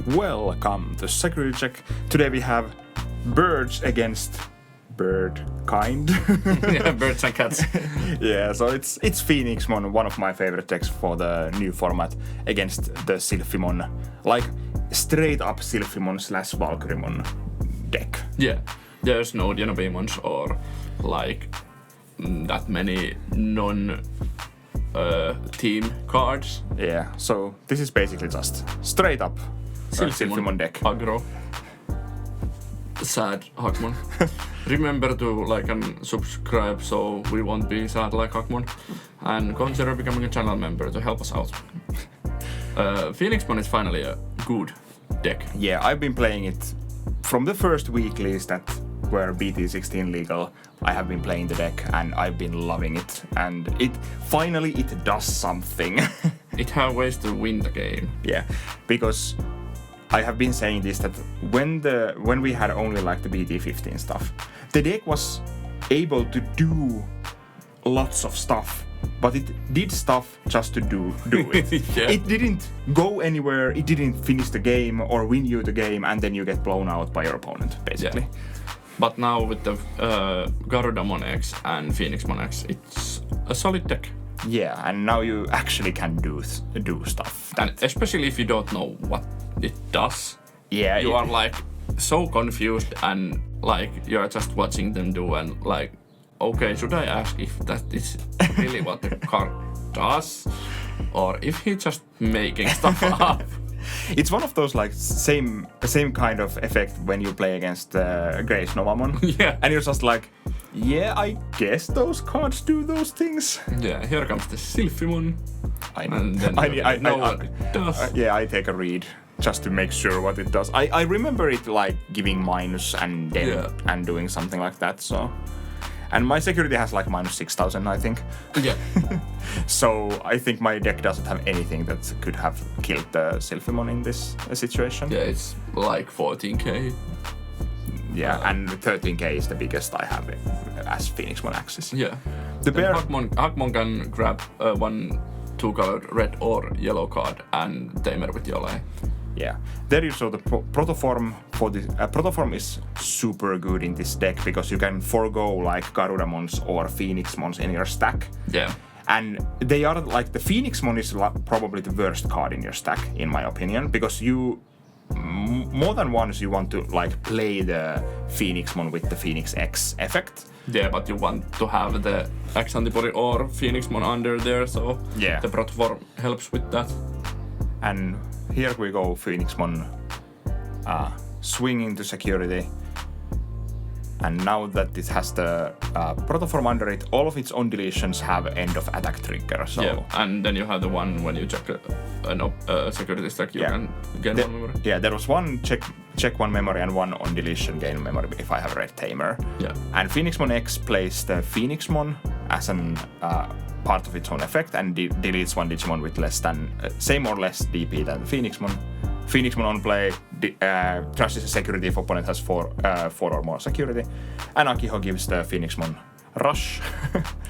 Welcome to Security Check. Today we have birds against bird kind. Yeah, birds and cats. Yeah, so it's Phoenixmon, one of my favorite decks for the new format, against the Silphymon, like straight up Silphymon / Valkyrymon deck. Yeah, there's no Digimons or like that many non-team cards. Yeah, so this is basically just straight up Silphymon deck. Aggro. Sad Hakmon. Remember to like and subscribe so we won't be sad like Hakmon, and consider becoming a channel member to help us out. Phoenixmon is finally a good deck. Yeah, I've been playing it from the first weeklies that were BT16 legal. I have been playing the deck and I've been loving it, and it does something. It has ways to win the game. Yeah, because I have been saying this, that when we had only like the BT15 stuff, the deck was able to do lots of stuff, but it did stuff just to do it. Yeah. It didn't go anywhere, it didn't finish the game or win you the game, and then you get blown out by your opponent, basically. Yeah. But now with the Garudamon X and Phoenixmon X, it's a solid deck. Yeah, and now you actually can do stuff. And especially if you don't know what it does. Yeah, you are like so confused and like you're just watching them do and like, okay, should I ask if that is really what the card does, or if he's just making stuff up? It's one of those like same kind of effect when you play against Grace Novamon. Yeah. And you're just like, yeah, I guess those cards do those things. Yeah, here comes the Silphymon. I know. And then I know what it does. Yeah, I take a read just to make sure what it does. I remember it like giving minus and then and doing something like that. So, and my security has like minus 6,000, I think. Yeah. So I think my deck doesn't have anything that could have killed the Silphymon in this situation. Yeah, it's like 14k. Yeah, and 13k is the biggest I have as Phoenixmon axis. Yeah. The bear Hakmon can grab one 2-colored red or yellow card and tamer with Yole. Yeah. There you saw the protoform for this. Protoform is super good in this deck because you can forego like Garudamons or Phoenixmons in your stack. Yeah. And they are like, the Phoenixmon is probably the worst card in your stack, in my opinion, because you more than once you want to like play the Phoenixmon with the Phoenix X effect. Yeah, but you want to have the X antibody or Phoenixmon under there, so yeah, the protoform helps with that. And here we go, Phoenixmon swinging to security. And now that it has the protoform under it, all of its own deletions have end of attack trigger. So yeah, and then you have the one when you check a security stack, you can gain one memory. Yeah, there was one check one memory and one on deletion gain memory if I have red tamer. Yeah. And Phoenixmon X plays the Phoenixmon as an part of its own effect and deletes one Digimon with less than same or less DP than Phoenixmon. Phoenixmon on play trashes a security if opponent has 4 or more security, and Akiho gives the Phoenixmon rush.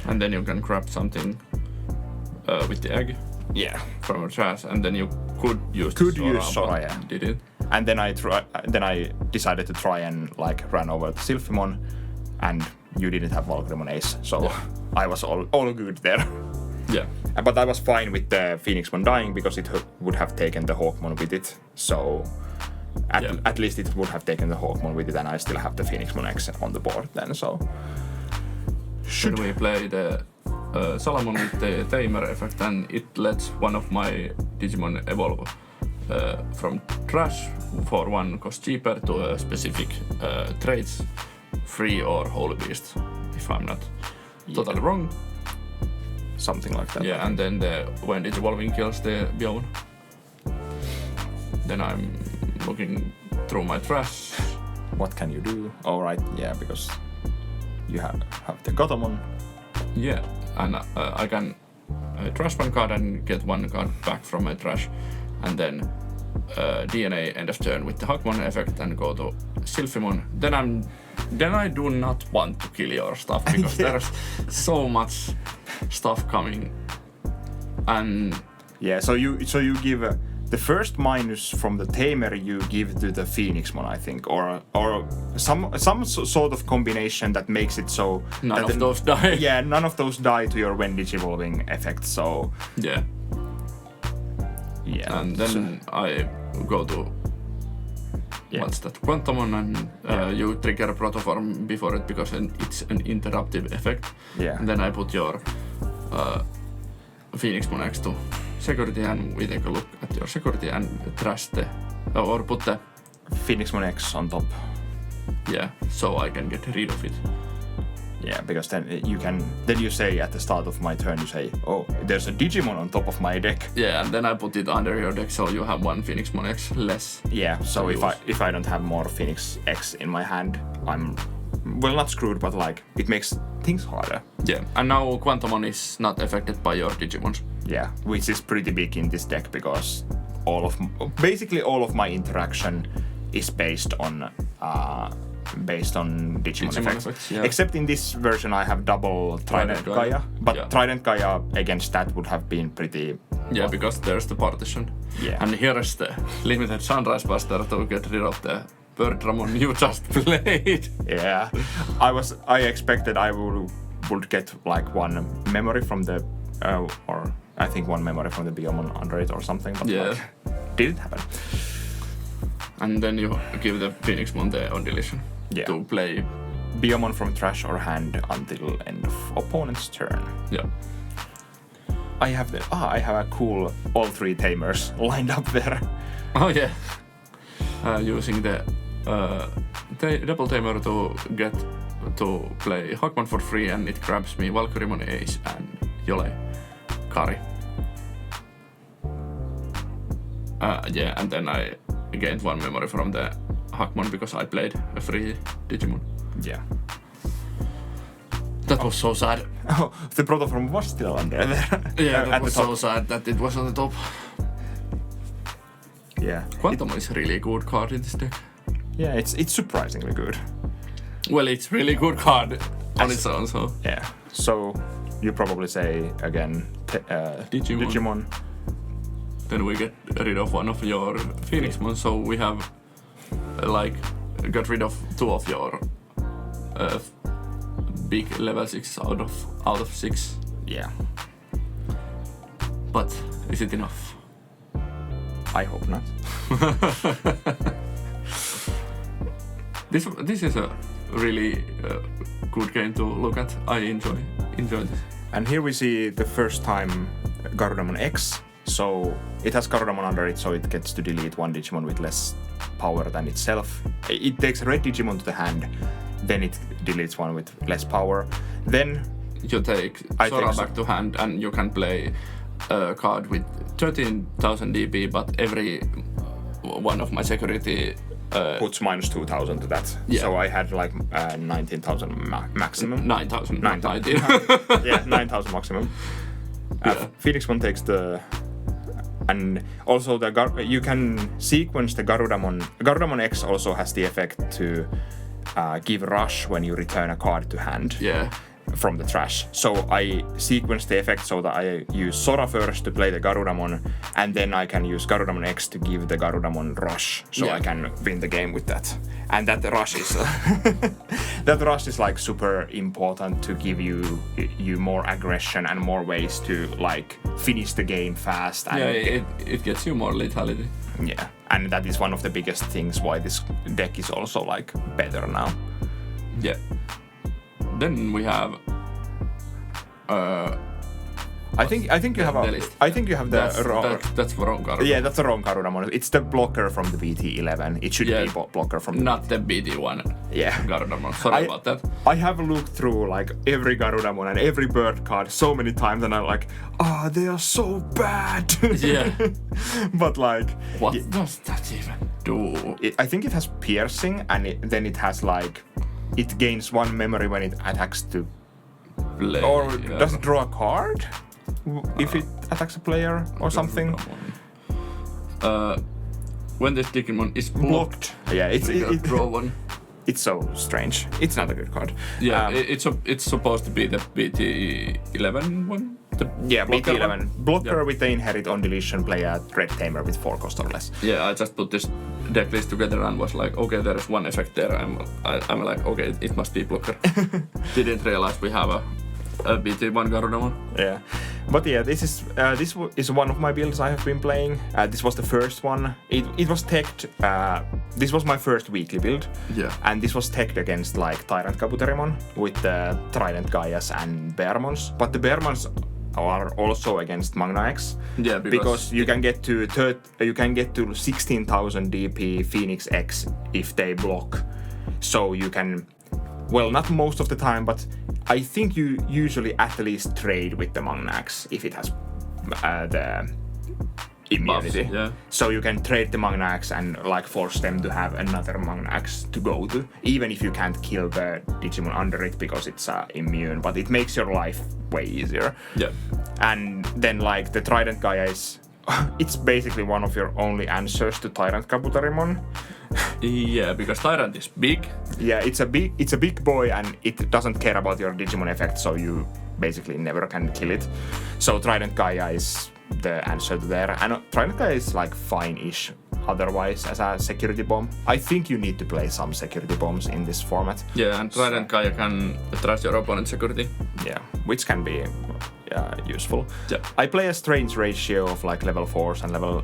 And then you can grab something with the egg. Yeah. From a trash, and then you could use Sora, yeah. Did it? And then I decided to try and like run over the Silphymon, and you didn't have Valkyrymon Ace, so yeah. I was all good there. Yeah. But I was fine with the Phoenixmon dying because it would have taken the Hawkmon with it. So at least it would have taken the Hawkmon with it, and I still have the Phoenixmon X on the board then. So should we play the Salamon with the tamer effect, and it lets one of my Digimon evolve from trash for 1 cost cheaper to a specific traits, free or holy beast, if I'm not totally wrong. Something like that. Yeah, and then when it's evolving kills the Bjorn, then I'm looking through my trash. What can you do? All right, yeah, because you have the Gotomon. Yeah, and I can trash 1 card and get 1 card back from my trash, and then DNA end of turn with the Hakmon effect and go to Silphymon. Then I do not want to kill your stuff because there's so much stuff coming, and yeah. So you give the first minus from the tamer you give to the Phoenixmon, I think, or some sort of combination that makes it so none of those die. Yeah, none of those die to your when digivolving effect. So yeah. And then I go to what's that? Quantumon, and you trigger Protoform before it because it's an interruptive effect. Yeah. And then I put your Phoenixmon next to security, and we take a look at your security and trash or put the Phoenixmon X on top. Yeah, so I can get rid of it. Yeah, because then you say at the start of my turn, you say, oh, there's a Digimon on top of my deck. Yeah, and then I put it under your deck, so you have one Phoenixmon X less. Yeah, so if I don't have more Phoenix X in my hand, I'm, well, not screwed, but like, it makes things harder. Yeah, and now Quantumon is not affected by your Digimons. Yeah, which is pretty big in this deck, because basically all of my interaction is based on Digimon effects. Yeah. Except in this version I have double Trident Gaia, but Trident Gaia against that would have been pretty... Yeah, because there's the partition. Yeah. And here is the limited Sunrise Buster to get rid of the Birdramon you just played. Yeah, I expected I would get like one memory from the, or I think one memory from the Biomon under it or something, but like, didn't happen. And then you give the Phoenixmon the on deletion to play Biomon from trash or hand until end of opponent's turn. Yeah. I have a cool all three tamers lined up there. Oh yeah. Using the double tamer to get to play Hawkman for free, and it grabs me Valkyrymon Ace and Yole Kari. Yeah, and then I gained one memory from the Hawkman because I played a free Digimon. Yeah. That was so sad. Oh, the Protoform was still under there. Yeah, that was so sad that it was on the top. Yeah. Quantum is a really good card in this deck. Yeah, it's surprisingly good. Well, it's really good card on its own, so... Yeah. So, you probably say, again, Digimon. Then we get rid of one of your Phoenixmon, so we have, got rid of two of your big level 6 out of 6. Yeah. But, is it enough? I hope not. This is a really good game to look at. I enjoy this. And here we see the first time Garudamon X. So it has Garudamon under it, so it gets to delete one Digimon with less power than itself. It takes a red Digimon to the hand, then it deletes one with less power. Then you take Sora back to hand, and you can play a card with 13,000 DP, but every one of my security puts minus 2,000 to that. Yeah. So I had like 19,000 maximum. 9,000. 9,000. Yeah, 9,000 maximum. Phoenixmon takes the... And also you can sequence the Garudamon. Garudamon X also has the effect to give rush when you return a card to hand. Yeah. From the trash. So I sequence the effect so that I use Sora first to play the Garudamon, and then I can use Garudamon X to give the Garudamon rush, so I can win the game with that. And that rush is that rush is like super important to give you more aggression and more ways to like finish the game fast. And it gets you more lethality. Yeah, and that is one of the biggest things why this deck is also like better now. Yeah. Then we have. I think you have that's the wrong Garudamon. Yeah, that's the wrong Garudamon. It's the blocker from the BT11. It should be blocker from the not the BT1. Yeah, Garudamon. Sorry about that. I have looked through like every Garudamon and every bird card so many times, and I'm like, they are so bad. Yeah. But like, what does that even do? I think it has piercing, and then it has like, it gains one memory when it attacks to play. Or does it draw a card if it attacks a player or something? When this Digimon is blocked, yeah, it draw one. It's so strange. It's not a good card. Yeah, it's supposed to be the BT11 one. BT11. Blocker Yeah. with the inherit on deletion, play a red tamer with 4 cost or less. Yeah, I just put this deck list together and was like, okay, there's one effect there. I'm like, okay, it must be blocker. Didn't realize we have a BT1 Garudamon. Yeah, but yeah, this is one of my builds I have been playing. This was the first one. It was teched. This was my first weekly build. Yeah. And this was teched against like Tyrant Kabuterimon with the Trident Gaias and Bearmons. But the Bearmons are also against Magna X. Yeah, because you can get to 16,000 DP Phoenix X if they block. So you can, well, not most of the time, but I think you usually at least trade with the Magna X if it has the immunity. Buffs, yeah. So you can trade the Magna X and like force them to have another Magna X to go to, even if you can't kill the Digimon under it because it's immune, but it makes your life way easier. Yeah. And then like the Trident Gaia is, it's basically one of your only answers to Tyrant Kabuterimon. Yeah, because Tyrant is big. Yeah, it's a big boy and it doesn't care about your Digimon effect, so you basically never can kill it. So Trident Gaia is the answer to there. And Trident Gaia is like fine-ish otherwise as a security bomb. I think you need to play some security bombs in this format. Yeah, and Trident Gaia can trash your opponent's security. Yeah, which can be useful. Yeah. I play a strange ratio of like level 4s and level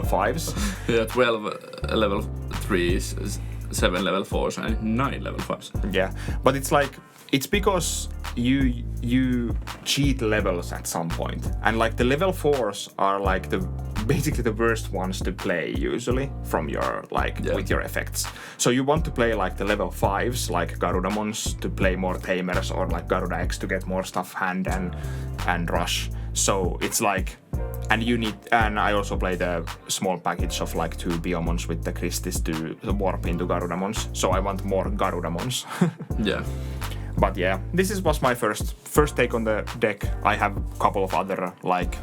5s. Yeah, 12 level 3s, 7 level 4s, and 9 level 5s. Yeah, but it's because you cheat levels at some point, and like the level 4s are like basically the worst ones to play usually from your with your effects. So you want to play like the level 5s like Garudamons to play more tamers, or like Garuda X to get more stuff hand and rush. So it's like, and I also play the small package of like 2 Biomons with the Christis to warp into Garudamons. So I want more Garudamons. Yeah. But yeah, this was my first take on the deck. I have a couple of other like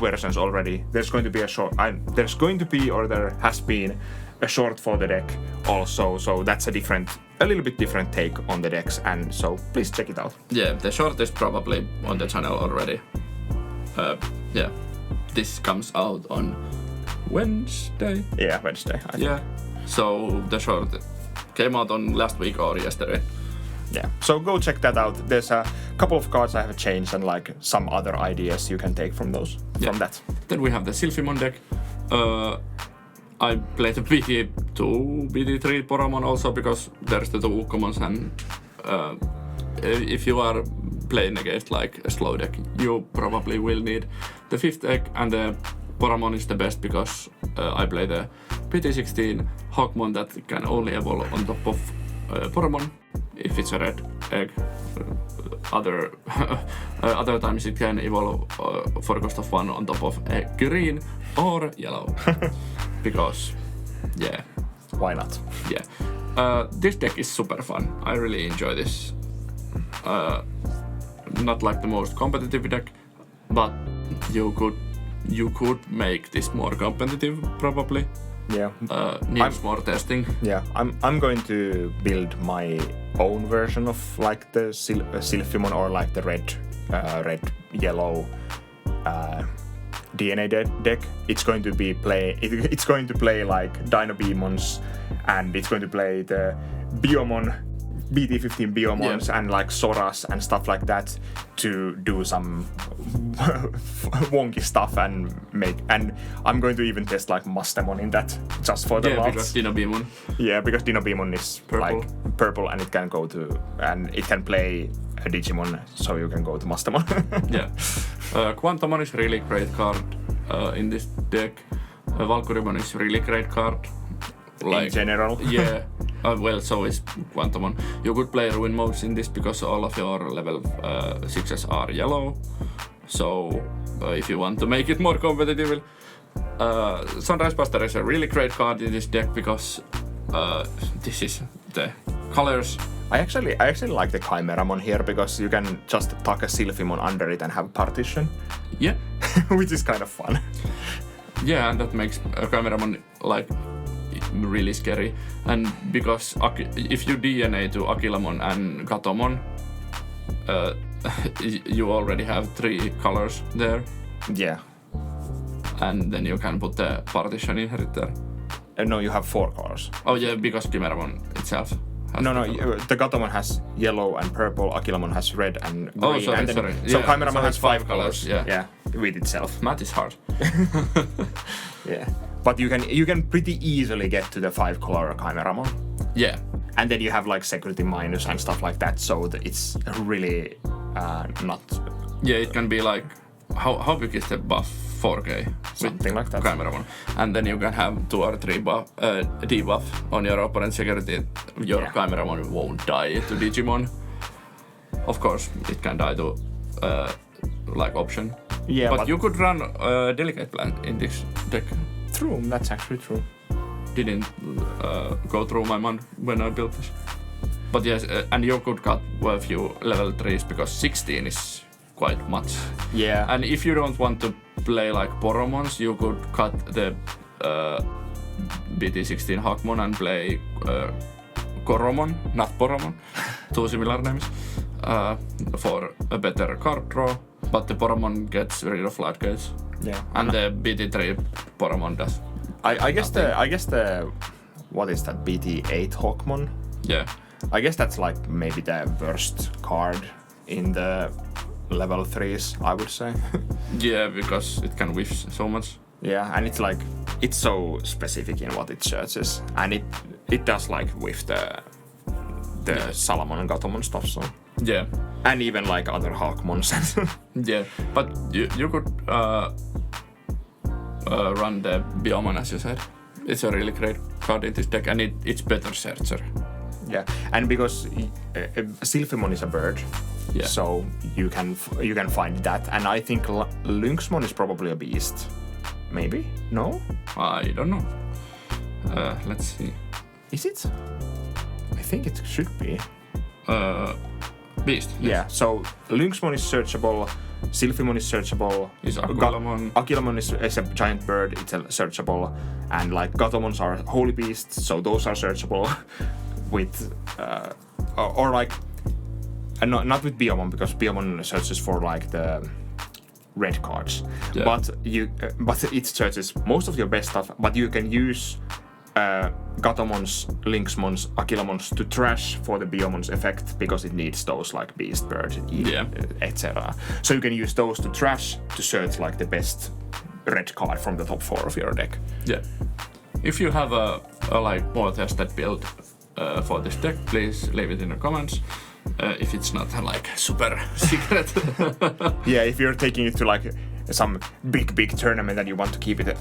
versions already. There's going to be there has been a short for the deck also. So that's a little bit different take on the decks, and so please check it out. Yeah, the short is probably on the channel already. Yeah, this comes out on Wednesday. Yeah, Wednesday. I think. Yeah, so the short came out on last week or yesterday. Yeah, so go check that out. There's a couple of cards I have changed and like some other ideas you can take from from that. Then we have the Silphymon deck. I played the BT2, BT3 Poramon also because there's the 2 commons, and if you are playing against like a slow deck, you probably will need the 5th egg, and the Poramon is the best because I play the BT16 Hawkmon that can only evolve on top of Poramon if it's a red egg. Other times it can evolve for cost of 1 on top of a green or yellow. Because, yeah. Why not? Yeah. This deck is super fun. I really enjoy this. Not like the most competitive deck, but you could make this more competitive probably. Yeah. Needs more testing. Yeah, I'm going to build my own version of like the Silphymon or like the red yellow DNA deck. It's going to play like Dino Beamons, and it's going to play the Biomon BT15 Biomons and like Soras and stuff like that to do some wonky stuff and I'm going to even test like Mastemon in that just for the lots. Because Dino Beamon. Yeah, because Dino Beamon is like purple and it can play a Digimon, so you can go to Mastemon. Yeah. Quantumon is really great card in this deck. Valkyrymon is really great card. In general. Yeah. Well, so is Quantumon. You could play Ruin modes in this because all of your level 6s are yellow. So if you want to make it more competitive, Sunrise Buster is a really great card in this deck because this is the colors. I actually like the Chimeramon here because you can just tuck a Silphymon under it and have partition. Yeah. Which is kind of fun. Yeah, and that makes Chimeramon like really scary. And because if you DNA to Akilamon and Gatomon, you already have 3 colors there, Yeah. and then you can put the partition inheritor. No, you have 4 colors. Oh yeah, because Chimeramon itself. No, the Gatomon has yellow and purple, Akilamon has red and green. Oh, sorry, and then, sorry. So Yeah, Chimeramon so has it's 5 colors. yeah. With itself. Math is hard. Yeah. But you can pretty easily get to the 5-color Chimeramon. Yeah. And then you have like security minus and stuff like that, so it's really not Yeah, it can be like how big is the buff? 4K. something like that. Chimeramon. And then you can have 2 or 3 debuff on your opponent's security. Your Chimeramon won't die to Digimon. Of course, it can die to like option. Yeah, but you could run Delicate Plant in this deck. True, that's actually true. Didn't go through my mind when I built this. But yes, and you could cut a few level 3s because 16 is quite much. Yeah. And if you don't want to play like Poromons, you could cut the BT16 Hakmon and play Koromon, not Poromon, 2 similar names, for a better card draw. But the Poromon gets rid of floodgates. Yeah. And the BT3 Poromon does. I guess the what is that, BT8 Hawkmon? Yeah. I guess that's like maybe the worst card in the level 3s, I would say. Yeah, because it can whiff so much. Yeah, and it's so specific in what it searches, and it does like with the Salamon and Gatomon stuff. So yeah, and even like other Hawkmons. yeah, but you could run the Biomon as you said. It's a really great card in this deck, and it's better searcher. Yeah, and because Silphymon is a bird, yeah. So you can find that, and I think Lynxmon is probably a beast. Maybe? No? I don't know. Let's see. Is it? I think it should be. Beast. Yes. Yeah, so Lynxmon is searchable, Silphymon is searchable. Is Akilamon. Akilamon is a giant bird, it's searchable. And like Gatomons are holy beasts, so those are searchable. With, or like, not with Biomon, because Biomon searches for like the red cards. Yeah. But it searches most of your best stuff, but you can use Gatomons, Lynxmons, Akilamons to trash for the Biomon's effect because it needs those like Beast Bird, etc. So you can use those to trash to search like the best red card from the top 4 of your deck. Yeah. If you have a like more tested build for this deck, please leave it in the comments. If it's not like super secret. Yeah, if you're taking it to like some big tournament and you want to keep it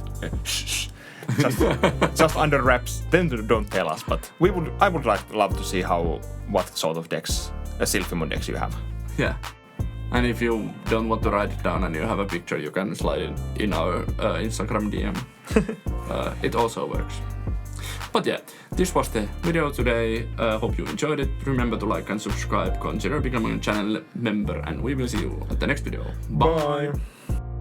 just under wraps, then don't tell us. But I would love to see what sort of decks, Silphymon decks you have. Yeah. And if you don't want to write it down and you have a picture, you can slide it in our Instagram DM. It also works. But yeah, this was the video today. Hope you enjoyed it. Remember to like and subscribe, consider becoming a channel member, and we will see you at the next video. Bye!